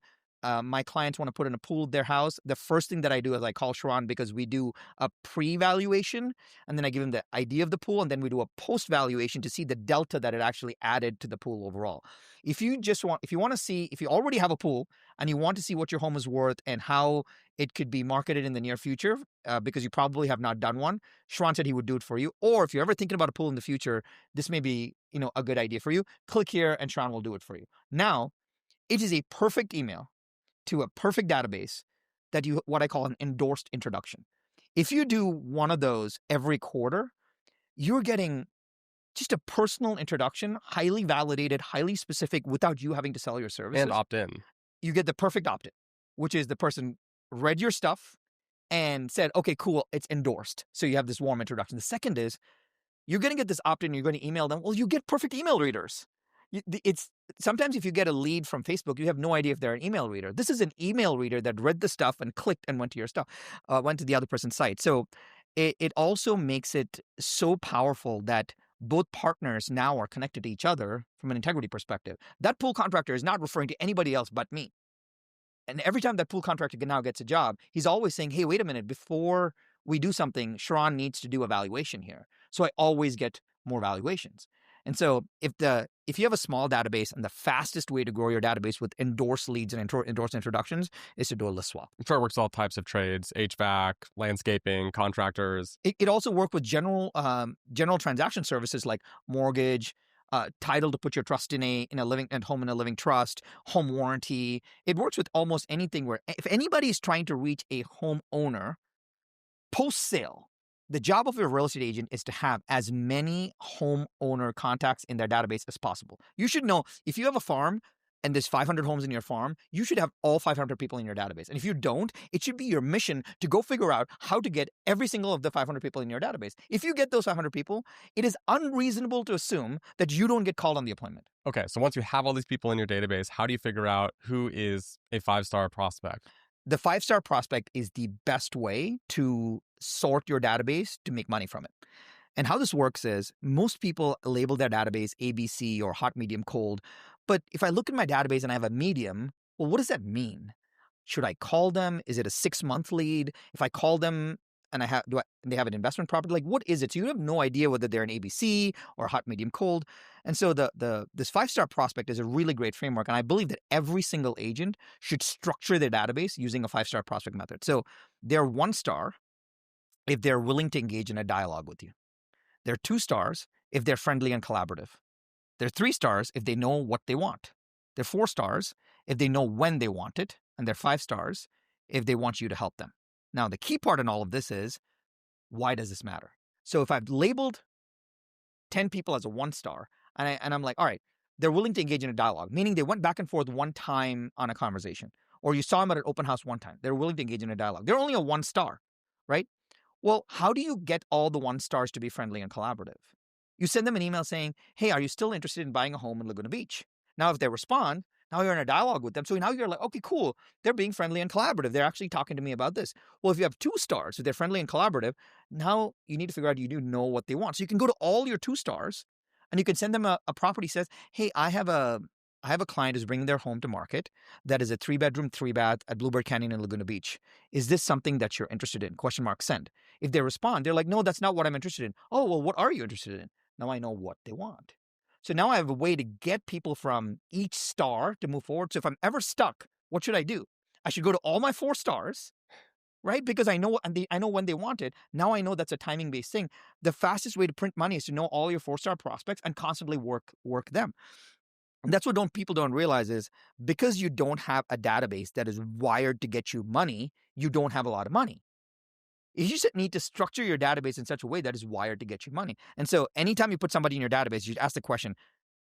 my clients want to put in a pool at their house, the first thing that I do is I call Sharran because we do a pre-valuation, and then I give him the idea of the pool, and then we do a post-valuation to see the delta that it actually added to the pool overall. If you already have a pool and you want to see what your home is worth and how it could be marketed in the near future, because you probably have not done one, Sharran said he would do it for you. Or if you're ever thinking about a pool in the future, this may be a good idea for you. Click here and Sharran will do it for you. Now, it is a perfect email to a perfect database that what I call an endorsed introduction. If you do one of those every quarter, you're getting just a personal introduction, highly validated, highly specific, without you having to sell your services. And opt-in. You get the perfect opt-in, which is the person read your stuff and said, okay, cool, it's endorsed. So you have this warm introduction. The second is you're going to get this opt-in, you're going to email them. Well, you get perfect email readers. Sometimes if you get a lead from Facebook, you have no idea if they're an email reader. This is an email reader that read the stuff and clicked and went to your stuff, went to the other person's site. So it also makes it so powerful that both partners now are connected to each other from an integrity perspective. That pool contractor is not referring to anybody else but me. And every time that pool contractor now gets a job, he's always saying, hey, wait a minute, before we do something, Sharran needs to do a valuation here. So I always get more valuations. And so if you have a small database, and the fastest way to grow your database with endorsed leads and endorsed introductions is to do a list swap. I'm sure it works all types of trades: HVAC, landscaping, contractors. It also works with general transaction services like mortgage, title to put your trust in a home in a living trust, home warranty. It works with almost anything where if anybody is trying to reach a homeowner post-sale, the job of a real estate agent is to have as many homeowner contacts in their database as possible. You should know if you have a farm and there's 500 homes in your farm, you should have all 500 people in your database. And if you don't, it should be your mission to go figure out how to get every single of the 500 people in your database. If you get those 500 people, it is unreasonable to assume that you don't get called on the appointment. Okay, so once you have all these people in your database, how do you figure out who is a 5-star prospect? The 5-star prospect is the best way to sort your database to make money from it. And how this works is most people label their database ABC or hot, medium, cold. But if I look at my database and I have a medium, well, what does that mean? Should I call them? Is it a 6-month lead? If I call them and they have an investment property? Like, what is it? So you have no idea whether they're an ABC or hot, medium, cold. And so this 5-star prospect is a really great framework. And I believe that every single agent should structure their database using a 5-star prospect method. So they're 1-star if they're willing to engage in a dialogue with you. They're 2 stars if they're friendly and collaborative. They're 3 stars if they know what they want. They're 4 stars if they know when they want it. And they're 5 stars if they want you to help them. Now, the key part in all of this is, why does this matter? So if I've labeled 10 people as a 1-star, and I'm like, all right, they're willing to engage in a dialogue, meaning they went back and forth one time on a conversation, or you saw them at an open house one time. They're willing to engage in a dialogue. They're only a 1-star, right? Well, how do you get all the 1-stars to be friendly and collaborative? You send them an email saying, hey, are you still interested in buying a home in Laguna Beach? Now, if they respond, now you're in a dialogue with them. So now you're like, okay, cool. They're being friendly and collaborative. They're actually talking to me about this. Well, if you have 2 stars, if they're friendly and collaborative, now you need to figure out you do know what they want. So you can go to all your 2 stars and you can send them a property says, hey, I have a client who's bringing their home to market that is a 3-bedroom, 3-bath at Bluebird Canyon in Laguna Beach. Is this something that you're interested in? ? Send. If they respond, they're like, no, that's not what I'm interested in. Oh, well, what are you interested in? Now I know what they want. So now I have a way to get people from each star to move forward. So if I'm ever stuck, what should I do? I should go to all my 4 stars, right? Because I know I know when they want it. Now I know that's a timing-based thing. The fastest way to print money is to know all your 4-star prospects and constantly work them. And that's what people don't realize is because you don't have a database that is wired to get you money, you don't have a lot of money. You just need to structure your database in such a way that is wired to get you money. And so anytime you put somebody in your database, you ask the question,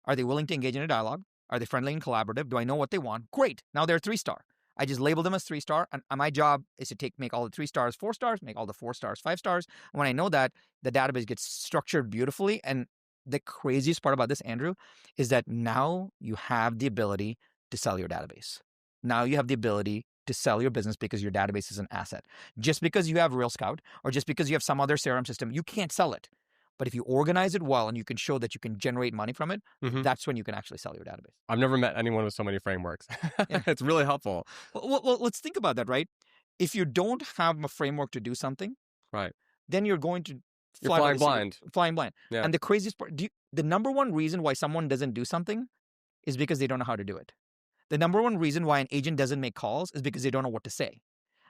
are they willing to engage in a dialogue? Are they friendly and collaborative? Do I know what they want? Great. Now they're 3-star. I just label them as 3-star. And my job is to make all the 3 stars 4 stars, make all the 4 stars 5 stars. And when I know that, the database gets structured beautifully. And the craziest part about this, Andrew, is that now you have the ability to sell your database. Now you have the ability to sell your business because your database is an asset. Just because you have RealScout or just because you have some other CRM system, you can't sell it. But if you organize it well and you can show that you can generate money from it, that's when you can actually sell your database. I've never met anyone with so many frameworks. Yeah. It's really helpful. Well, let's think about that, right? If you don't have a framework to do something, right, then you're going to flying blind. Flying blind. Yeah. And the craziest part, the number one reason why someone doesn't do something is because they don't know how to do it. The number one reason why an agent doesn't make calls is because they don't know what to say.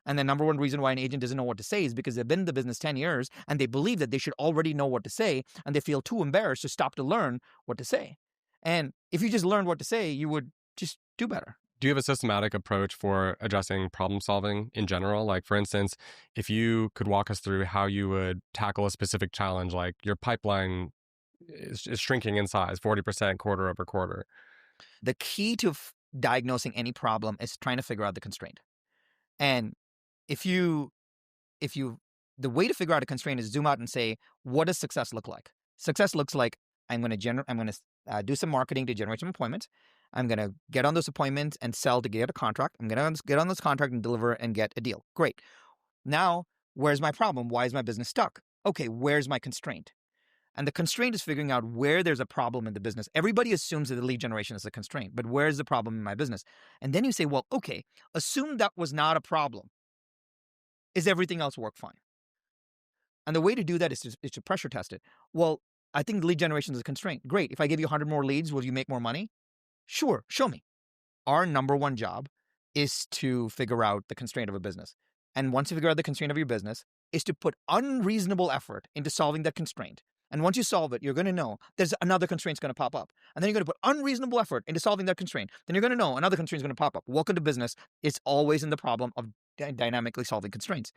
And the number one reason why an agent doesn't know what to say is because they've been in the business 10 years and they believe that they should already know what to say and they feel too embarrassed to stop to learn what to say. And if you just learned what to say, you would just do better. Do you have a systematic approach for addressing problem solving in general? Like, for instance, if you could walk us through how you would tackle a specific challenge, like your pipeline is shrinking in size 40% quarter over quarter. The key to diagnosing any problem is trying to figure out the constraint. And the way to figure out a constraint is zoom out and say, what does success look like? Success looks like I'm going to do some marketing to generate some appointments. I'm going to get on those appointments and sell to get a contract. I'm going to get on this contract and deliver and get a deal. Great. Now, where's my problem? Why is my business stuck? Okay, where's my constraint? And the constraint is figuring out where there's a problem in the business. Everybody assumes that the lead generation is a constraint, but where's the problem in my business? And then you say, well, okay, assume that was not a problem. Is everything else work fine? And the way to do that is to pressure test it. Well, I think lead generation is a constraint. Great. If I give you 100 more leads, will you make more money? Sure. Show me. Our number one job is to figure out the constraint of a business. And once you figure out the constraint of your business, is to put unreasonable effort into solving that constraint. And once you solve it, you're going to know there's another constraint's going to pop up. And then you're going to put unreasonable effort into solving that constraint. Then you're going to know another constraint's going to pop up. Welcome to business. It's always in the problem of dynamically solving constraints.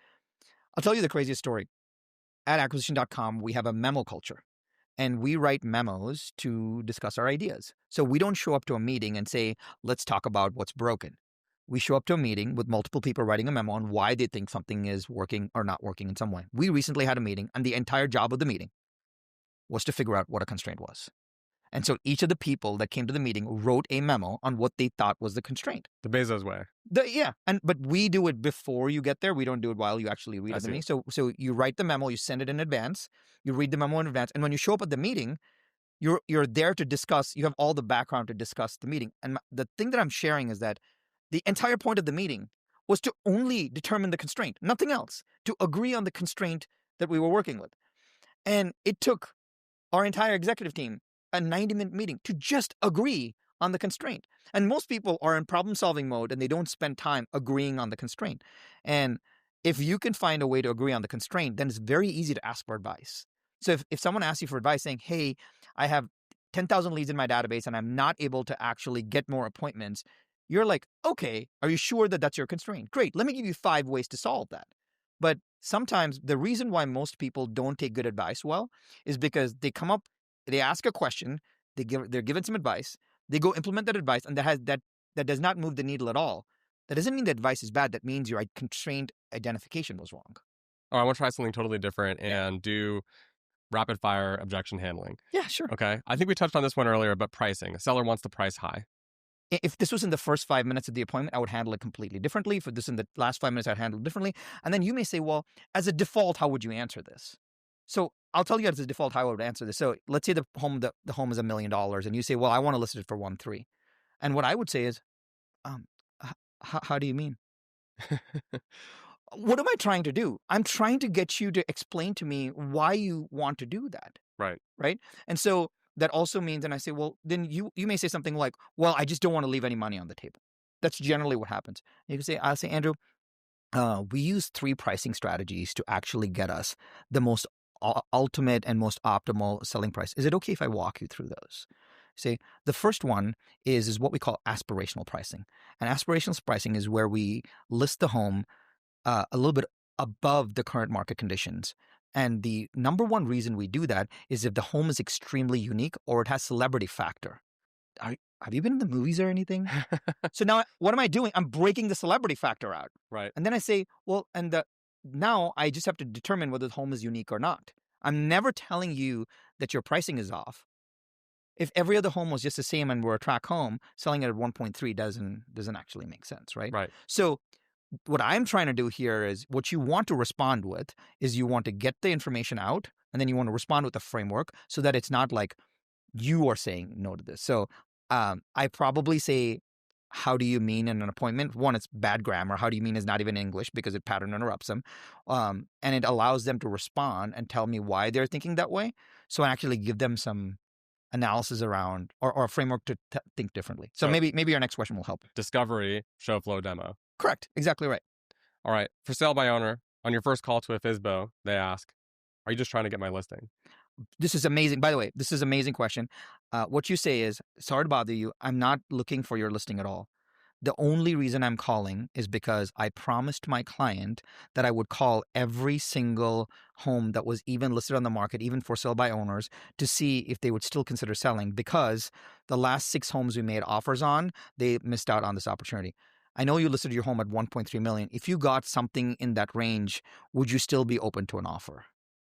I'll tell you the craziest story. At acquisition.com, we have a memo culture. And we write memos to discuss our ideas. So we don't show up to a meeting and say, let's talk about what's broken. We show up to a meeting with multiple people writing a memo on why they think something is working or not working in some way. We recently had a meeting, and the entire job of the meeting was to figure out what a constraint was. And so each of the people that came to the meeting wrote a memo on what they thought was the constraint. The Bezos way. But we do it before you get there. We don't do it while you actually read the meeting. So you write the memo, you send it in advance, you read the memo in advance, and when you show up at the meeting, you're there to discuss. You have all the background to discuss the meeting. And the thing that I'm sharing is that the entire point of the meeting was to only determine the constraint, nothing else, to agree on the constraint that we were working with. And it took our entire executive team a 90-minute meeting to just agree on the constraint. And most people are in problem-solving mode and they don't spend time agreeing on the constraint. And if you can find a way to agree on the constraint, then it's very easy to ask for advice. So if someone asks you for advice saying, hey, I have 10,000 leads in my database and I'm not able to actually get more appointments, you're like, okay, are you sure that that's your constraint? Great, let me give you 5 ways to solve that. But sometimes the reason why most people don't take good advice well is because they come up, they ask a question, they're given some advice, they go implement that advice, and that does not move the needle at all. That doesn't mean the advice is bad. That means your constraint identification was wrong. Oh, I want to try something totally different and do rapid fire objection handling. Yeah, sure. Okay. I think we touched on this one earlier, but pricing. A seller wants the price high. If this was in the first 5 minutes of the appointment, I would handle it completely differently. If this in the last 5 minutes, I'd handle it differently. And then you may say, well, as a default, how would you answer this? So I'll tell you as a default how I would answer this. So let's say the home is $1 million, and you say, well, I want to list it for 1.3. And what I would say is, how do you mean? What am I trying to do? I'm trying to get you to explain to me why you want to do that. Right. And so that also means, and I say, well, then you may say something like, well, I just don't want to leave any money on the table. That's generally what happens. I'll say, Andrew, we use 3 pricing strategies to actually get us the most ultimate and most optimal selling price. Is it okay if I walk you through those? Say, the first one is what we call aspirational pricing. And aspirational pricing is where we list the home a little bit above the current market conditions. And the number one reason we do that is if the home is extremely unique or it has celebrity factor. Have you been in the movies or anything? So now what am I doing? I'm breaking the celebrity factor out. Right. And then I say, well, now I just have to determine whether the home is unique or not. I'm never telling you that your pricing is off. If every other home was just the same and we're a track home, selling it at 1.3 doesn't actually make sense, right? Right. So what I'm trying to do here is what you want to respond with is you want to get the information out, and then you want to respond with a framework so that it's not like you are saying no to this. So I probably say, how do you mean in an appointment? One, it's bad grammar. How do you mean is not even English because it pattern interrupts them. And it allows them to respond and tell me why they're thinking that way. So I actually give them some analysis around or a framework to think differently. So maybe your next question will help. Discovery, show flow, demo. Correct. Exactly right. All right. For sale by owner, on your first call to a FSBO, they ask, are you just trying to get my listing? This is amazing. By the way, this is an amazing question. What you say is, sorry to bother you. I'm not looking for your listing at all. The only reason I'm calling is because I promised my client that I would call every single home that was even listed on the market, even for sale by owners, to see if they would still consider selling, because the last 6 homes we made offers on, they missed out on this opportunity. I know you listed your home at 1.3 million. If you got something in that range, would you still be open to an offer?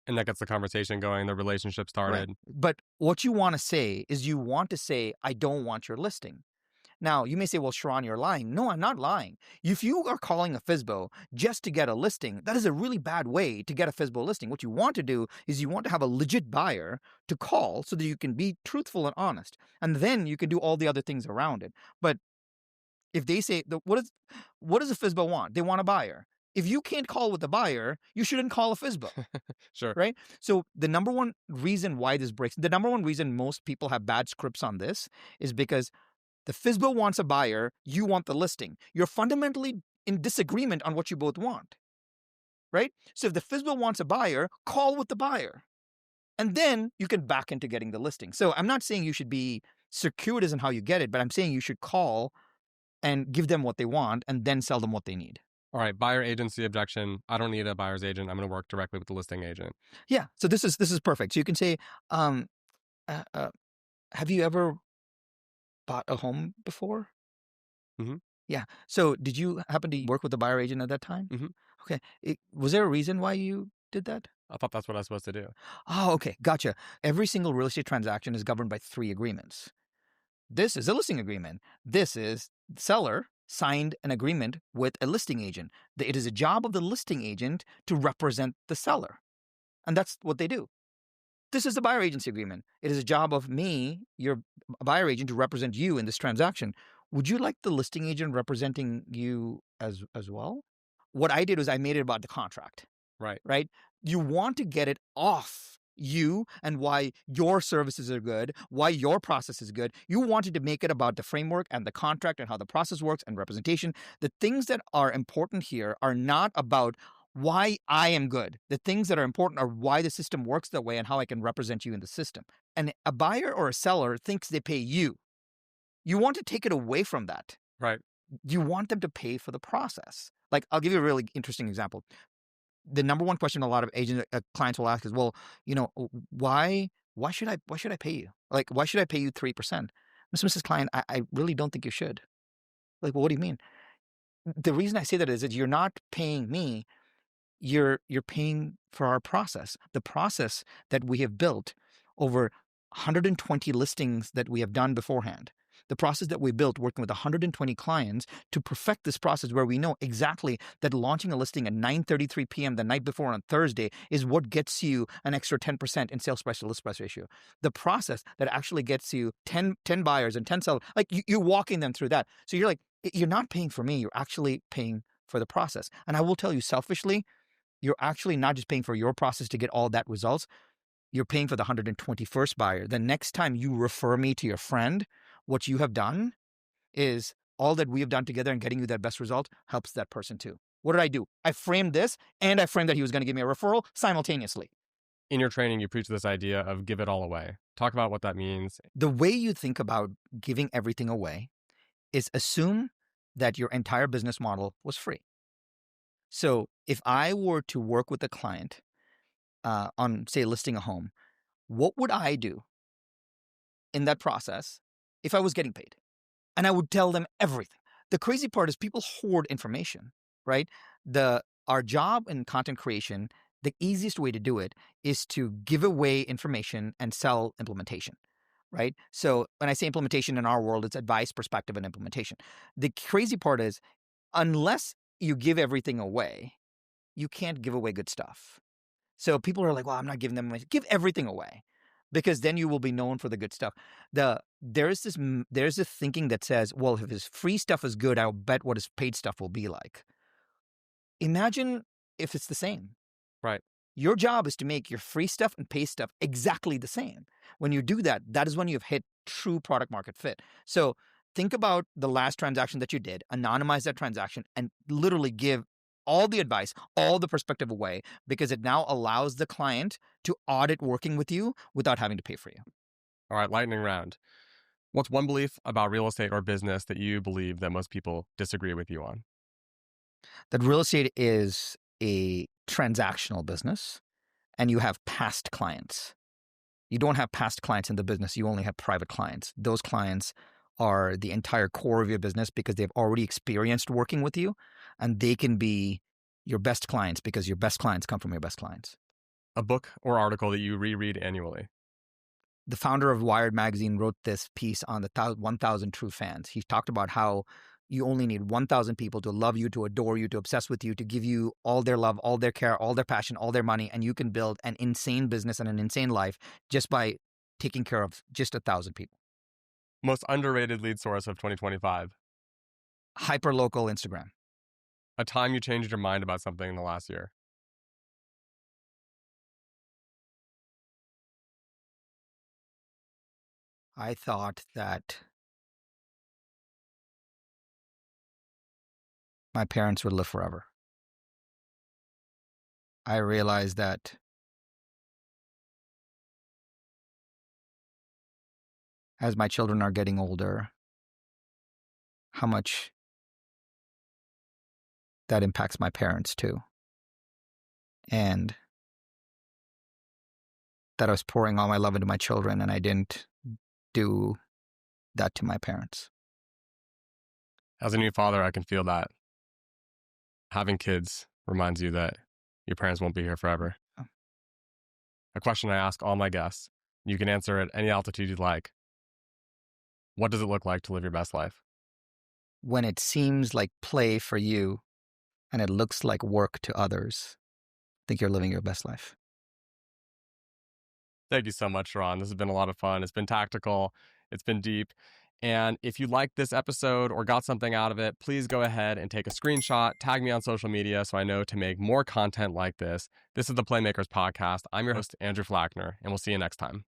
And that gets the conversation going, the relationship started. Right. But what you want to say is I don't want your listing. Now, you may say, well, Sharran, you're lying. No, I'm not lying. If you are calling a FSBO just to get a listing, that is a really bad way to get a FSBO listing. What you want to do is you want to have a legit buyer to call so that you can be truthful and honest. And then you can do all the other things around it. But if they say, what does a FSBO want? They want a buyer. If you can't call with a buyer, you shouldn't call a FSBO. Sure. Right? So the number one reason why this breaks, the number one reason most people have bad scripts on this is because the FSBO wants a buyer, you want the listing. You're fundamentally in disagreement on what you both want. Right? So if the FSBO wants a buyer, call with the buyer. And then you can back into getting the listing. So I'm not saying you should be circuitous in how you get it, but I'm saying you should call and give them what they want and then sell them what they need. All right, buyer agency objection. I don't need a buyer's agent. I'm going to work directly with the listing agent. Yeah, so this is perfect. So you can say, have you ever bought a home before? Mm-hmm. Yeah. So did you happen to work with a buyer agent at that time? Mm-hmm. Okay. Was there a reason why you did that? I thought that's what I was supposed to do. Oh, okay. Gotcha. Every single real estate transaction is governed by 3 agreements. This is a listing agreement. This is the seller signed an agreement with a listing agent. It is a job of the listing agent to represent the seller. And that's what they do. This is the buyer agency agreement. It is a job of me, your buyer agent, to represent you in this transaction. Would you like the listing agent representing you as well. What I did was I made it about the contract. Right? You want to get it off you and why your services are good, why your process is good. You wanted to make it about the framework and the contract and how the process works and representation. The things that are important here are not about why I am good. The things that are important are why the system works that way and how I can represent you in the system. And a buyer or a seller thinks they pay you. You want to take it away from that. Right. You want them to pay for the process. Like, I'll give you a really interesting example. The number one question a lot of agent clients will ask is, well, why should I pay you? Like, why should I pay you 3%? Mrs. Client, I really don't think you should. Like, well, what do you mean? The reason I say that is that you're not paying me. You're paying for our process, the process that we have built over 120 listings that we have done beforehand. The process that we built working with 120 clients to perfect this process where we know exactly that launching a listing at 9:33 p.m. the night before on Thursday is what gets you an extra 10% in sales price to list price ratio. The process that actually gets you 10 buyers and 10 sellers, like you're walking them through that. So you're like, you're not paying for me, you're actually paying for the process. And I will tell you selfishly, you're actually not just paying for your process to get all that results. You're paying for the 121st buyer. The next time you refer me to your friend, what you have done is all that we have done together and getting you that best result helps that person too. What did I do? I framed this and I framed that he was going to give me a referral simultaneously. In your training, you preach this idea of give it all away. Talk about what that means. The way you think about giving everything away is assume that your entire business model was free. So if I were to work with a client on, say, listing a home, what would I do in that process if I was getting paid? And I would tell them everything. The crazy part is people hoard information, right? Our job in content creation, the easiest way to do it is to give away information and sell implementation, right? So when I say implementation in our world, it's advice, perspective, and implementation. The crazy part is unless you give everything away, you can't give away good stuff. So people are like, well, I'm not giving them away. Give everything away because then you will be known for the good stuff. There's this thinking that says, well, if his free stuff is good, I'll bet what his paid stuff will be like. Imagine if it's the same. Right. Your job is to make your free stuff and paid stuff exactly the same. When you do that, that is when you've hit true product market fit. So think about the last transaction that you did, anonymize that transaction, and literally give all the advice, all the perspective away, because it now allows the client to audit working with you without having to pay for you. All right, lightning round. What's one belief about real estate or business that you believe that most people disagree with you on? That real estate is a transactional business and you have past clients. You don't have past clients in the business. You only have private clients. Those clients are the entire core of your business because they've already experienced working with you, and they can be your best clients because your best clients come from your best clients. A book or article that you reread annually? The founder of Wired magazine wrote this piece on the 1,000 true fans. He talked about how you only need 1,000 people to love you, to adore you, to obsess with you, to give you all their love, all their care, all their passion, all their money, and you can build an insane business and an insane life just by taking care of just 1,000 people. Most underrated lead source of 2025? Hyperlocal Instagram. A time you changed your mind about something in the last year? I thought that my parents would live forever. I realized that as my children are getting older, how much that impacts my parents too. And that I was pouring all my love into my children and I didn't do that to my parents. As a new father, I can feel that. Having kids reminds you that your parents won't be here forever. Oh. A question I ask all my guests. You can answer at any altitude you'd like. What does it look like to live your best life? When it seems like play for you and it looks like work to others, I think you're living your best life. Thank you so much, Sharran. This has been a lot of fun. It's been tactical. It's been deep. And if you liked this episode or got something out of it, please go ahead and take a screenshot, tag me on social media so I know to make more content like this. This is the Playmakers Podcast. I'm your host, Andrew Flachner, and we'll see you next time.